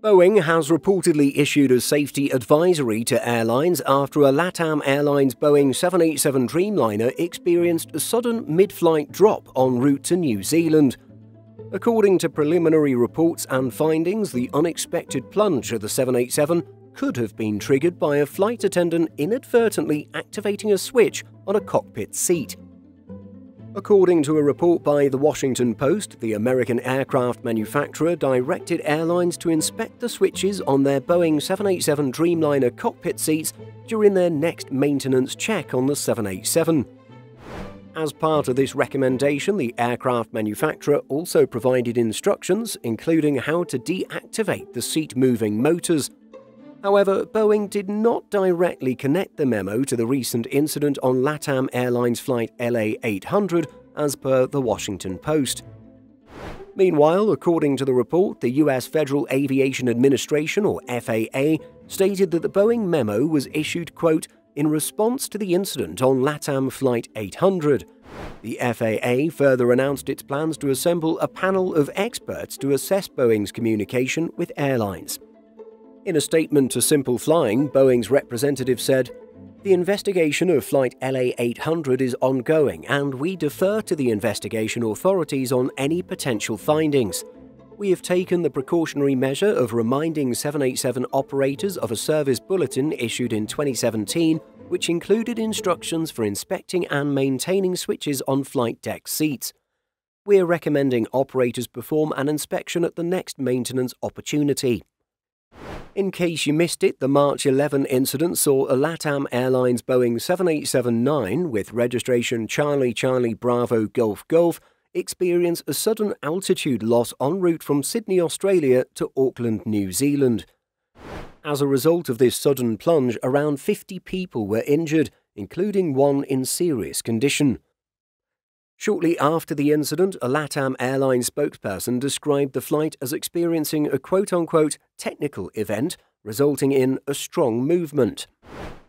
Boeing has reportedly issued a safety advisory to airlines after a LATAM Airlines Boeing 787 Dreamliner experienced a sudden mid-flight drop en route to New Zealand. According to preliminary reports and findings, the unexpected plunge of the 787 could have been triggered by a flight attendant inadvertently activating a switch on a cockpit seat. According to a report by The Washington Post, the American aircraft manufacturer directed airlines to inspect the switches on their Boeing 787 Dreamliner cockpit seats during their next maintenance check on the 787. As part of this recommendation, the aircraft manufacturer also provided instructions, including how to deactivate the seat-moving motors. However, Boeing did not directly connect the memo to the recent incident on LATAM Airlines flight LA800, as per The Washington Post. Meanwhile, according to the report, the U.S. Federal Aviation Administration, or FAA, stated that the Boeing memo was issued, quote, in response to the incident on LATAM Flight 800. The FAA further announced its plans to assemble a panel of experts to assess Boeing's communication with airlines. In a statement to Simple Flying, Boeing's representative said, "The investigation of Flight LA800 is ongoing, and we defer to the investigation authorities on any potential findings. We have taken the precautionary measure of reminding 787 operators of a service bulletin issued in 2017, which included instructions for inspecting and maintaining switches on flight deck seats. We are recommending operators perform an inspection at the next maintenance opportunity." In case you missed it, the March 11 incident saw a LATAM Airlines Boeing 787-9 with registration Charlie Charlie Bravo Golf Golf experience a sudden altitude loss en route from Sydney, Australia to Auckland, New Zealand. As a result of this sudden plunge, around 50 people were injured, including one in serious condition. Shortly after the incident, a LATAM Airlines spokesperson described the flight as experiencing a quote-unquote technical event, resulting in a strong movement.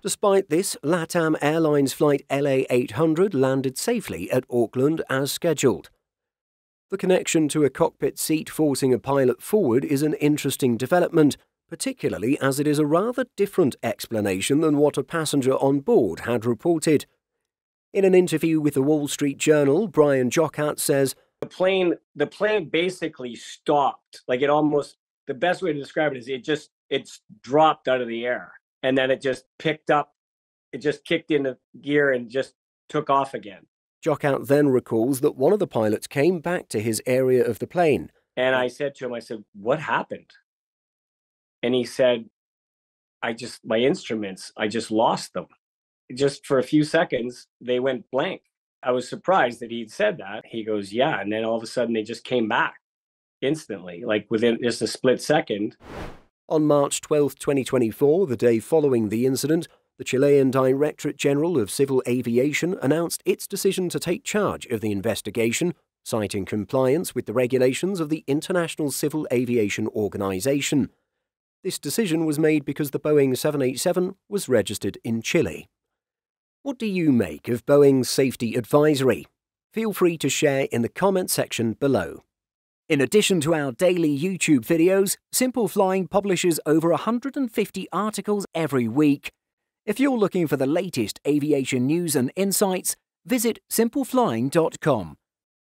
Despite this, LATAM Airlines flight LA800 landed safely at Auckland as scheduled. The connection to a cockpit seat forcing a pilot forward is an interesting development, particularly as it is a rather different explanation than what a passenger on board had reported. In an interview with the Wall Street Journal, Brian Jockat says, The plane basically stopped. Like it almost, the best way to describe it is it's dropped out of the air. And then it just picked up, it just kicked into gear and just took off again. Jockat then recalls that one of the pilots came back to his area of the plane. And I said to him, what happened? And he said, my instruments, I just lost them. Just for a few seconds, they went blank. I was surprised that he'd said that. He goes, yeah. And then all of a sudden they just came back instantly, like within just a split second. On March 12, 2024, the day following the incident, the Chilean Directorate General of Civil Aviation announced its decision to take charge of the investigation, citing compliance with the regulations of the International Civil Aviation Organization. This decision was made because the Boeing 787 was registered in Chile. What do you make of Boeing's safety advisory? Feel free to share in the comment section below. In addition to our daily YouTube videos, Simple Flying publishes over 150 articles every week. If you're looking for the latest aviation news and insights, visit simpleflying.com.